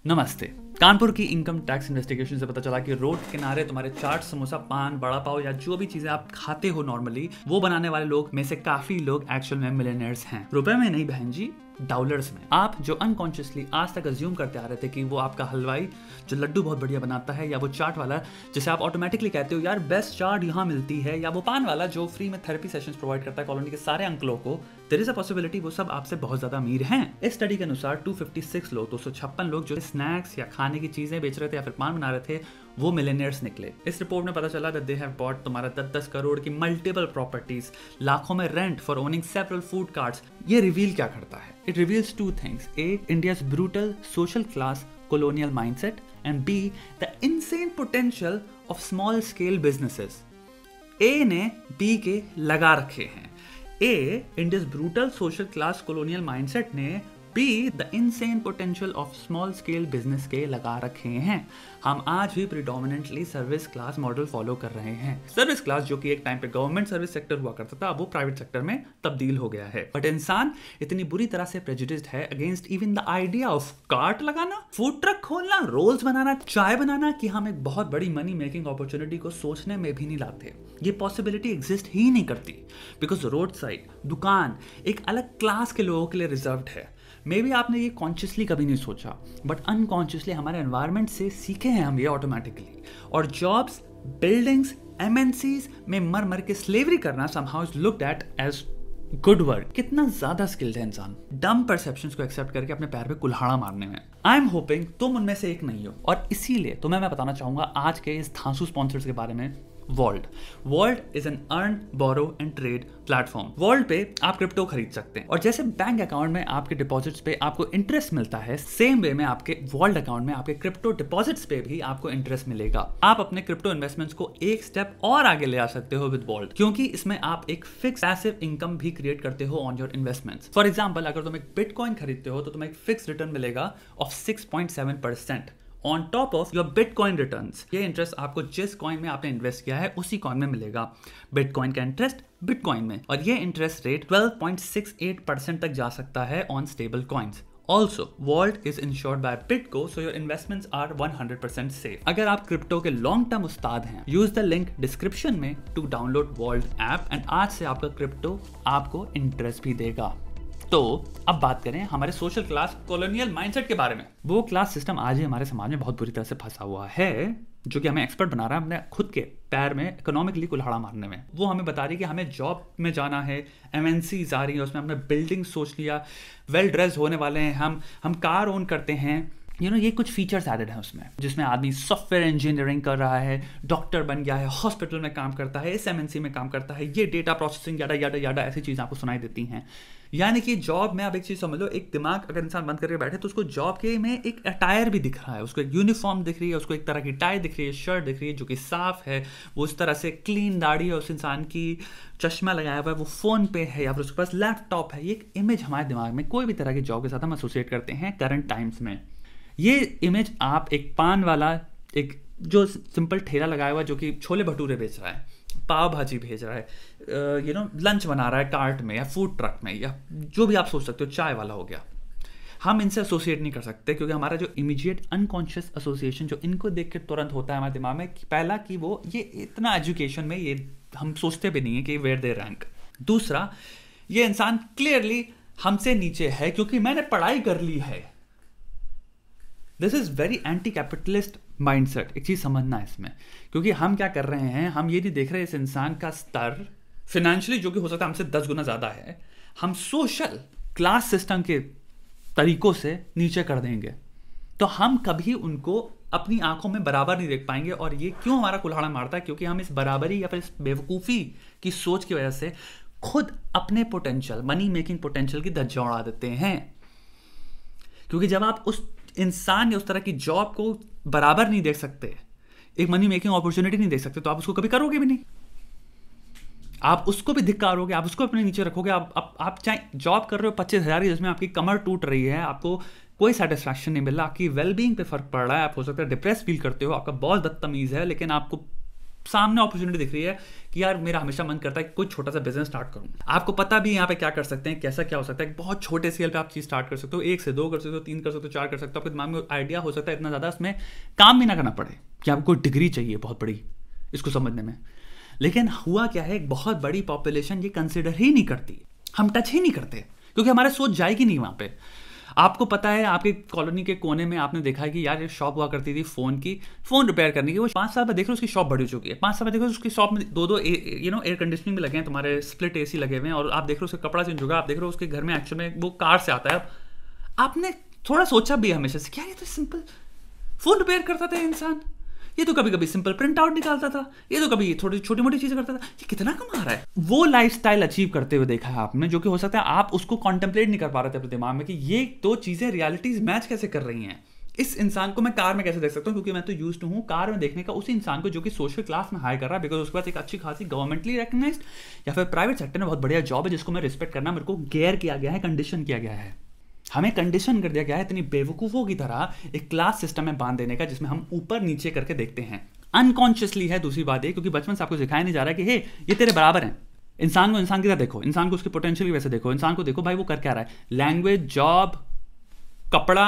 नमस्ते। कानपुर की income tax investigation से पता चला कि रोड के किनारे तुम्हारे चाट, समोसा, पान, बड़ा पाव या जो भी चीजें आप खाते हो नॉर्मली, वो बनाने वाले लोग में से काफी लोग एक्चुअल में मिलियनेयर्स हैं। रुपए में नहीं बहन जी, डॉलर्स में। आप जो अनकॉन्शियसली आज तक अज्यूम करते आ रहे थे कि वो आपका हलवाई जो लड्डू बहुत बढ़िया बनाता है, या वो चाट वाला जिसे आप ऑटोमेटिकली कहते हो यार बेस्ट चाट यहाँ मिलती है, या वो पान वाला जो फ्री में थेरेपी सेशंस प्रोवाइड करता है कॉलोनी के सारे अंकलों को, देयर इज अ पॉसिबिलिटी वो सब आपसे बहुत ज्यादा अमीर हैं। इस स्टडी के अनुसार 256 लोग 256 लोग जो स्नैक्स या खाने की चीजें बेच रहे थे या फिर पान बना रहे थे, वो मिलियनेयर्स निकले। इस रिपोर्ट में पता चला दैट दे हैव बॉट तुम्हारा 10-10 करोड़ की मल्टीपल प्रॉपर्टीज, लाखों में rent for owning several food carts. ये रिवील क्या करता है? It reveals two things: A, India's brutal social class colonial mindset, and B, the insane potential of small scale businesses. A ने B के लगा रखे हैं। A, India's brutal social class colonial mindset ने B, the insane potential of small scale business के लगा रखे हैं। हम आज भी predominantly service class model follow कर रहे हैं। सर्विस क्लास जो कि एक टाइम पे गवर्नमेंट सर्विस सेक्टर हुआ करता था, अब वो प्राइवेट सेक्टर में तब्दील हो गया है। बट इंसान इतनी बुरी तरह से प्रेजुडिस्ड है against even the idea of cart लगाना, फूड ट्रक खोलना, रोल्स बनाना, चाय बनाना, कि हम एक बहुत बड़ी मनी मेकिंग अपॉर्चुनिटी को सोचने में भी नहीं लाते। ये पॉसिबिलिटी एग्जिस्ट ही नहीं करती, बिकॉज रोड साइड दुकान एक अलग क्लास के लोगों के लिए रिजर्व्ड है। मे बी आपने ये कॉन्शियसली कभी नहीं सोचा, बट अनकॉन्शियसली हमारे एनवायरनमेंट से सीखे हैं हम ये ऑटोमेटिकली। और जॉब्स, बिल्डिंग्स, एमएनसीज में मर मर के स्लेवरी करना somehow is looked at as good work. कितना ज्यादा स्किल्ड है इंसान डम परसेप्शंस को एक्सेप्ट करके अपने पैर पे कुल्हाड़ा मारने में। आई एम होपिंग तुम उनमें से एक नहीं हो, और इसीलिए तुम्हें मैं बताना चाहूंगा आज के इस धांसू स्पॉन्सर्स के बारे में। Vault is an earn, borrow and trade platform. Vault पे आप क्रिप्टो खरीद सकते हैं, और जैसे बैंक अकाउंट में आपके डिपॉजिट्स पे आपको इंटरेस्ट मिलता है, सेम वे में आपके वॉल्ट अकाउंट में आपके क्रिप्टो डिपॉजिट्स पे भी आपको इंटरेस्ट मिलेगा। आप अपने क्रिप्टो इन्वेस्टमेंट्स को एक स्टेप और आगे ले आ सकते हो विद वॉल्ट, क्योंकि इसमें आप एक फिक्स पैसिव इनकम भी क्रिएट करते हो on your investments. For example, अगर तुम एक बिटकॉइन खरीदते हो तो तुम्हें एक फिक्स रिटर्न मिलेगा of 6.7% on top of your bitcoin returns. ये इंटरेस्ट आपको जिस कॉइन में आपने इन्वेस्ट किया है उसी कॉइन में मिलेगा। बिटकॉइन का इंटरेस्ट बिटकॉइन में, और ये इंटरेस्ट रेट 12.68% तक जा सकता है on stable coins. Also, Vault is insured by BitGo, so your investments are 100% safe. अगर आप क्रिप्टो के लॉन्ग टर्म उस्ताद हैं, यूज द लिंक डिस्क्रिप्शन में to download Vault app, and आज से आपका क्रिप्टो आपको इंटरेस्ट भी देगा। तो अब बात करें हमारे सोशल क्लास कॉलोनियल माइंडसेट के बारे में। वो क्लास सिस्टम आज ही हमारे समाज में बहुत बुरी तरह से फंसा हुआ है, जो कि हमें एक्सपर्ट बना रहा है अपने खुद के पैर में इकोनॉमिकली कुल्हाड़ा मारने में। वो हमें बता रही है कि हमें जॉब में जाना है, एमएनसीज आ रही है, उसमें हमने बिल्डिंग सोच लिया, वेल ड्रेस्ड होने वाले हैं, हम कार ओन करते हैं, ये कुछ फीचर्स एडेड हैं उसमें, जिसमें आदमी सॉफ्टवेयर इंजीनियरिंग कर रहा है, डॉक्टर बन गया है, हॉस्पिटल में काम करता है, इस एमएनसी में काम करता है, ये डेटा प्रोसेसिंग याडा याडा याडा ऐसी चीज़ें आपको सुनाई देती हैं। यानी कि जॉब में आप एक चीज़ समझ लो, एक दिमाग अगर इंसान बंद करके बैठे तो उसको जॉब के में एक अटायर भी दिख रहा है, उसको एक यूनिफॉर्म दिख रही है, उसको एक तरह की टाई दिख रही है, शर्ट दिख रही है जो कि साफ है, वो उस तरह से क्लीन दाढ़ी है उस इंसान की, चश्मा लगाया हुआ है, वो फोन पे है या फिर उसके पास लैपटॉप है। ये एक इमेज हमारे दिमाग में कोई भी तरह की जॉब के साथ हम एसोसिएट करते हैं करंट टाइम्स में। ये इमेज आप एक पान वाला, एक जो सिंपल ठेला लगाया हुआ जो कि छोले भटूरे बेच रहा है, पाव भाजी भेज रहा है, लंच बना रहा है कार्ट में या फूड ट्रक में, या जो भी आप सोच सकते हो, चाय वाला हो गया, हम इनसे एसोसिएट नहीं कर सकते, क्योंकि हमारा जो इमीडिएट अनकॉन्शियस एसोसिएशन जो इनको देख के तुरंत होता है हमारे दिमाग में, पहला कि वो ये इतना एजुकेशन में ये हम सोचते भी नहीं है कि वेयर दे रैंक। दूसरा, ये इंसान क्लियरली हमसे नीचे है क्योंकि मैंने पढ़ाई कर ली है। This is very anti capitalist mindset. एक चीज समझना है इसमें, क्योंकि हम क्या कर रहे हैं, हम ये नहीं देख रहे इस इंसान का स्तर फिनेंशियली जो कि हो सकता है हमसे 10 गुना ज्यादा है, हम सोशल क्लास सिस्टम के तरीकों से नीचे कर देंगे, तो हम कभी उनको अपनी आंखों में बराबर नहीं देख पाएंगे। और ये क्यों हमारा कुल्हाड़ा मारता है? क्योंकि हम इस बराबरी या फिर इस बेवकूफ़ी की सोच की वजह से खुद अपने पोटेंशियल, मनी मेकिंग पोटेंशियल की धज्जियां उड़ा देते हैं। क्योंकि जब आप उस इंसान या उस तरह की जॉब को बराबर नहीं देख सकते, एक मनी मेकिंग अपॉर्चुनिटी नहीं देख सकते, तो आप उसको कभी करोगे भी नहीं। आप उसको भी धिक्कारोगे, आप उसको अपने नीचे रखोगे। आप चाहे जॉब कर रहे हो 25,000 की, जिसमें आपकी कमर टूट रही है, आपको कोई सेटिस्फैक्शन नहीं मिल रहा, आपकी वेलबींग पे फर्क पड़ रहा है, आप हो सकता है डिप्रेस फील करते हो, आपका बहुत बदतमीज है, लेकिन आपको सामने अपॉर्चुनिटी दिख रही है कि यार मेरा हमेशा मन करता है कि कोई छोटा सा बिजनेस स्टार्ट करूं। आपको पता भी यहाँ पे क्या कर सकते हैं, कैसा क्या हो सकता है। बहुत छोटे स्केल पे आप चीज स्टार्ट कर सकते हो, 1 से 2 कर सकते हो, 3 कर सकते हो, 4 कर सकते हो। आपके दिमाग में आइडिया हो सकता है इतना ज्यादा, उसमें काम भी ना करना पड़े कि आपको कोई डिग्री चाहिए बहुत बड़ी इसको समझने में। लेकिन हुआ क्या है, एक बहुत बड़ी पॉपुलेशन ये कंसिडर ही नहीं करती, हम टच ही नहीं करते, क्योंकि हमारे सोच जाएगी नहीं वहां पे। आपको पता है आपके कॉलोनी के कोने में आपने देखा है कि यार ये शॉप हुआ करती थी फोन रिपेयर करने की, वो 5 साल बाद देख रहे हो उसकी शॉप बढ़ चुकी है। 5 साल बाद देखो उसकी शॉप में 2 एयर कंडीशनिंग भी लगे हैं, तुम्हारे स्प्लिट एसी लगे हुए हैं, और आप देख रहे हो उसका कपड़ा चेंज होगा, आप देख रहे हो उसके घर में एक्चुअल में वो कार से आता है। आपने थोड़ा सोचा भी हमेशा से क्या ये तो सिंपल फोन रिपेयर करता था इंसान, ये तो कभी कभी सिंपल प्रिंट आउट निकालता था, ये तो कभी थोड़ी छोटी मोटी चीजें करता था, ये कितना कमा रहा है। वो लाइफस्टाइल अचीव करते हुए देखा है आपने, जो कि हो सकता है आप उसको कॉन्टेम्पलेट नहीं कर पा रहे थे अपने दिमाग में कि ये 2 चीजें रियलिटीज मैच कैसे कर रही हैं। इस इंसान को मैं कार में कैसे देख सकता हूँ, क्योंकि मैं तो यूज्ड हूँ कार में देखने का उसी इंसान को जो कि सोशल क्लास में हायर कर रहा है, बिकॉज उसके पास एक अच्छी खासी गवर्नमेंटली रिकग्नाइज्ड या फिर प्राइवेट सेक्टर में बहुत बढ़िया जॉब है जिसको मैं रिस्पेक्ट करना, मेरे को गेयर किया गया है, कंडीशन किया गया है। हमें कंडीशन कर दिया गया है इतनी बेवकूफों की तरह एक क्लास सिस्टम में बांध देने का, जिसमें हम ऊपर नीचे करके देखते हैं। अनकॉन्शियसली है दूसरी बात है, क्योंकि बचपन से आपको सिखाया नहीं जा रहा है कि हे ये तेरे बराबर है। इंसान को इंसान की तरह देखो, इंसान को उसके पोटेंशियल की वजह से देखो, इंसान को देखो भाई वो कर क्या रहा है। लैंग्वेज, जॉब, कपड़ा,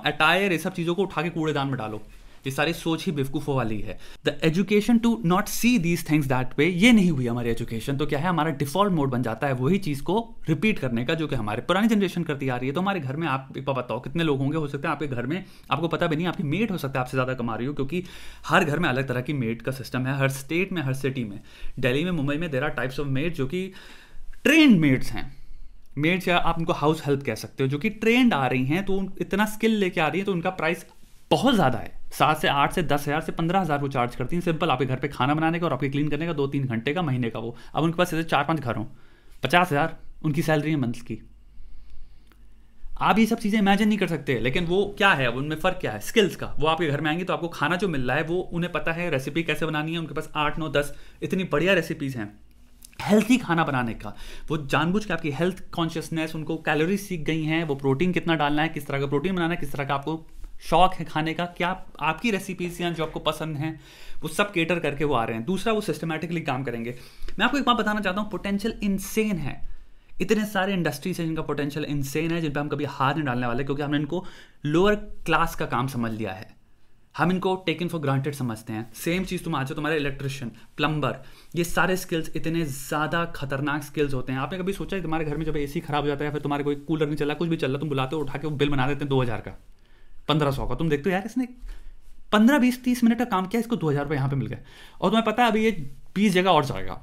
अटायर, ये सब चीजों को उठा के कूड़ेदान में डालो। ये सारी सोच ही बेवकूफों वाली है। The education to not see these things that way, ये नहीं हुई हमारी एजुकेशन। तो क्या है, हमारा डिफॉल्ट मोड बन जाता है वही चीज को रिपीट करने का, जो कि हमारे पुरानी जनरेशन करती आ रही है। तो हमारे घर में आप एक बार बताओ कितने लोग होंगे, हो सकता है आपके घर में आपको पता भी नहीं, आपकी मेड हो सकता है आपसे ज्यादा कमा रही हो, क्योंकि हर घर में अलग तरह की मेड का सिस्टम है, हर स्टेट में, हर सिटी में। दिल्ली में, मुंबई में there are types of maid जो कि ट्रेंड मेड्स हैं, मेड्स या आप उनको हाउस हेल्प कह सकते हो, जो कि ट्रेंड आ रही हैं, तो इतना स्किल लेके आ रही है, तो उनका प्राइस बहुत ज़्यादा है। 7 से 8 से 10,000 से 15,000 वो चार्ज करती हैं सिंपल आपके घर पे खाना बनाने का और आपके क्लीन करने का 2-3 घंटे का महीने का। वो अब उनके पास ऐसे 4-5 घर हों, 50,000 उनकी सैलरी है मंथ की। आप ये सब चीज़ें इमेजिन नहीं कर सकते, लेकिन वो क्या है, उनमें फ़र्क क्या है, स्किल्स का। वो आपके घर में आएंगे तो आपको खाना जो मिल रहा है वो उन्हें पता है रेसिपी कैसे बनानी है, उनके पास 8, 9, 10 इतनी बढ़िया रेसिपीज़ हैं हेल्थी खाना बनाने का। वो जानबूझ के आपकी हेल्थ कॉन्शियसनेस, उनको कैलोरी सीख गई हैं, वो प्रोटीन कितना डालना है, किस तरह का प्रोटीन बनाना है, किस तरह का आपको शौक है खाने का, क्या आपकी रेसिपीज या जो आपको पसंद है वो सब केटर करके वो आ रहे हैं। दूसरा, वो सिस्टमैटिकली काम करेंगे। मैं आपको एक बात बताना चाहता हूँ, पोटेंशियल इनसेन है। इतने सारे इंडस्ट्रीज हैं जिनका पोटेंशियल इनसेन है, जिन पर हम कभी हाथ नहीं डालने वाले, क्योंकि हमने इनको लोअर क्लास का काम समझ लिया है, हम इनको टेकन फॉर ग्रांटेड समझते हैं। सेम चीज़ तुम आज तुम्हारे इलेक्ट्रिशियन, प्लम्बर, ये सारे स्किल्स इतने ज़्यादा खतरनाक स्किल्स होते हैं। आपने कभी सोचा है तुम्हारे घर में जब एसी खराब हो जाता है या फिर तुम्हारे कोई कूलर नहीं चल रहा, कुछ भी चल रहा, तुम बुलाते हो, उठा के वो बिल बना देते हैं 2,000 का, 1,500 का। तुम देखते हो यार इसने 15, 20, 30 मिनट का काम किया, इसको 2,000 रुपये यहाँ पे मिल गए, और तुम्हें पता है अभी ये 20 जगह और जाएगा।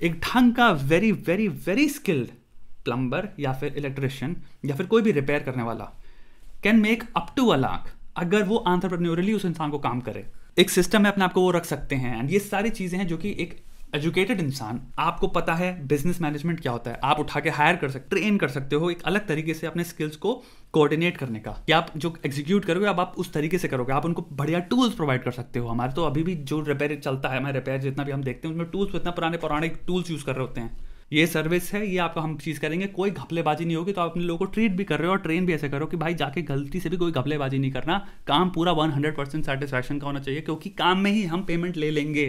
एक ढंग का very very very skilled plumber या फिर इलेक्ट्रिशियन या फिर कोई भी रिपेयर करने वाला can make up to 1 lakh अगर वो एंटरप्रेन्योरली उस इंसान को काम करे। एक सिस्टम में अपने आप को वो रख सकते हैं। एंड ये सारी चीज़ें हैं जो कि एक एजुकेटेड इंसान, आपको पता है बिजनेस मैनेजमेंट क्या होता है, आप उठा के हायर कर सकते, ट्रेन कर सकते हो एक अलग तरीके से अपने स्किल्स को कोऑर्डिनेट करने का, कि आप जो एग्जीक्यूट करोगे अब आप उस तरीके से करोगे। आप उनको बढ़िया टूल्स प्रोवाइड कर सकते हो। हमारे तो अभी भी जो रिपेयर चलता है, हमारे रिपेयर जितना भी हम देखते हैं उसमें टूल्स इतना पुराने टूल्स यूज़ कर रहे होते हैं। ये सर्विस है, ये आपका हम चीज़ करेंगे, कोई घपलेबाजी नहीं होगी। तो आप अपने लोगों को ट्रीट भी कर रहे हो और ट्रेन भी ऐसे करो कि भाई जाके गलती से भी कोई घपलेबाजी नहीं करना, काम पूरा 100% सेटिस्फैक्शन का होना चाहिए, क्योंकि काम में ही हम पेमेंट ले लेंगे,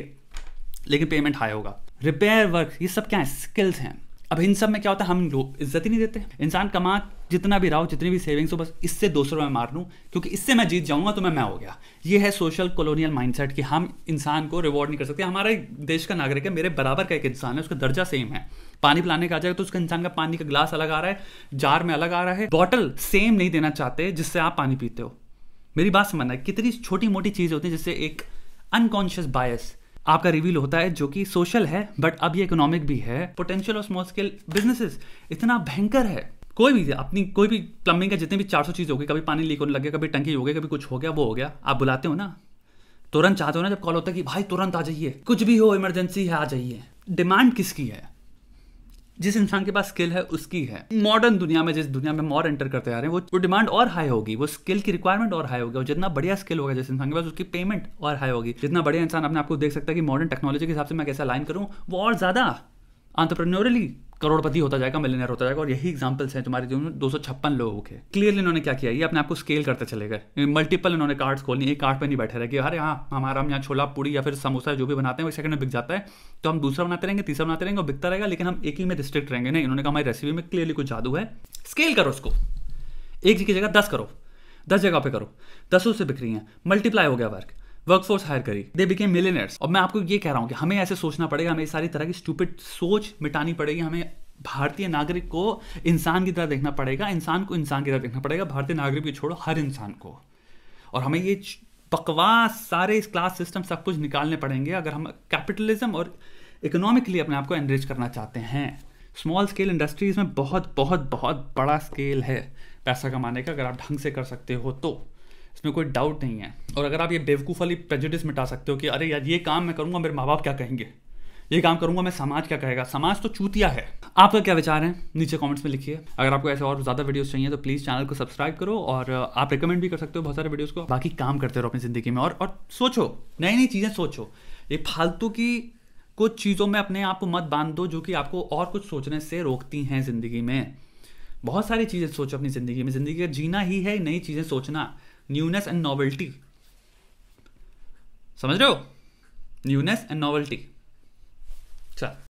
लेकिन पेमेंट हाई होगा। रिपेयर वर्क, ये सब क्या है, स्किल्स हैं। अब इन सब में क्या होता है, हम लोग इज्जत ही नहीं देते। इंसान कमा जितना भी रहा हो, जितनी भी सेविंग्स हो, बस इससे 200 रुपये मार लूँ क्योंकि इससे मैं जीत जाऊंगा तो मैं हो गया। ये है सोशल कॉलोनियल माइंडसेट कि हम इंसान को रिवॉर्ड नहीं कर सकते। हमारा देश का नागरिक है, मेरे बराबर का एक इंसान है, उसका दर्जा सेम है। पानी पिलाने का आ जाएगा तो उसका इंसान का पानी का ग्लास अलग आ रहा है, जार में अलग आ रहा है, बॉटल सेम नहीं देना चाहते जिससे आप पानी पीते हो। मेरी बात समझना है, कितनी छोटी मोटी चीज़ होती है जिससे एक अनकॉन्शियस बायस आपका रिवील होता है, जो कि सोशल है बट अब ये इकोनॉमिक भी है। Potential of small scale businesses इतना भयंकर है। कोई भी प्लम्बिंग का जितने भी 400 चीज़ होगी, कभी पानी लीक होने लगे, कभी टंकी हो गई, कभी कुछ हो गया, वो हो गया, आप बुलाते हो ना, तुरंत चाहते हो ना, जब कॉल होता है कि भाई तुरंत आ जाइए, कुछ भी हो इमरजेंसी है आ जाइए। डिमांड किसकी है? जिस इंसान के पास स्किल है उसकी है। मॉडर्न दुनिया में, जिस दुनिया में और एंटर करते आ रहे हैं, वो डिमांड और हाई होगी, वो स्किल की रिक्वायरमेंट और हाई होगी, और जितना बढ़िया स्किल होगा जिस इंसान के पास, उसकी पेमेंट और हाई होगी। जितना बढ़िया इंसान अपने आपको देख सकता है कि मॉडर्न टेक्नोलॉजी के हिसाब से मैं कैसे अलाइन करूँ, वो और ज़्यादा एंटरप्रेन्योरली करोड़पति होता जाएगा, मिलियनर होता जाएगा। और यही एग्जांपल्स हैं तुम्हारे जो 256 लोगों के। क्लियरली इन्होंने क्या किया, ये अपने आप को स्केल करते चले गए। मल्टीपल इन्होंने कार्ट्स खोलनी, एक कार्ट पे नहीं बैठे रहे कि अरे हाँ हमारा हम यहाँ छोला पूड़ी या फिर समोसा जो भी बनाते हैं वो सेकंड में बिक जाता है, तो हम दूसरा बनाते रहेंगे, तीसरा बनाते रहेंगे और बिकता रहेगा, लेकिन हम एक ही में रिस्ट्रिक्ट रहेंगे। नहीं, इन्होंने कहा हमारी रेसिपी में क्लियरली कुछ जादू है, स्केल करो उसको, एक की जगह 10 करो, 10 जगह पे करो, 10 से बिक रही हैं, मल्टीप्लाई हो गया वर्कफोर्स हायर करी, दे बिकेम मिलियनर्स। और मैं आपको ये कह रहा हूँ कि हमें ऐसे सोचना पड़ेगा, हमें सारी तरह की स्टूपिड सोच मिटानी पड़ेगी। हमें भारतीय नागरिक को इंसान की तरह देखना पड़ेगा, इंसान को इंसान की तरह देखना पड़ेगा, भारतीय नागरिक को छोड़ो हर इंसान को। और हमें ये बकवास सारे इस क्लास सिस्टम सब कुछ निकालने पड़ेंगे अगर हम कैपिटलिज्म और इकोनॉमिकली अपने आप को एनरिच करना चाहते हैं। स्मॉल स्केल इंडस्ट्रीज में बहुत बहुत बहुत बड़ा स्केल है पैसा कमाने का, अगर आप ढंग से कर सकते हो तो इसमें कोई डाउट नहीं है। और अगर आप ये बेवकूफ़ वाली प्रेजुडिस मिटा सकते हो कि अरे यार ये काम मैं करूंगा मेरे माँ बाप क्या कहेंगे, ये काम करूंगा मैं समाज क्या कहेगा, समाज तो चूतिया है। आपका क्या विचार है नीचे कमेंट्स में लिखिए। अगर आपको ऐसे और ज़्यादा वीडियोस चाहिए तो प्लीज़ चैनल को सब्सक्राइब करो, और आप रिकमेंड भी कर सकते हो बहुत सारे वीडियोस को। बाकी काम करते रहो अपनी ज़िंदगी में, और सोचो, नई नई चीज़ें सोचो। ये फालतू की कुछ चीज़ों में अपने आप को मत बांध दो जो कि आपको और कुछ सोचने से रोकती हैं ज़िंदगी में। बहुत सारी चीज़ें सोचो अपनी ज़िंदगी में। ज़िंदगी का जीना ही है नई चीज़ें सोचना, न्यूनेस एंड नॉवेल्टी, समझ रहे हो, न्यूनेस एंड नॉवेल्टी। चल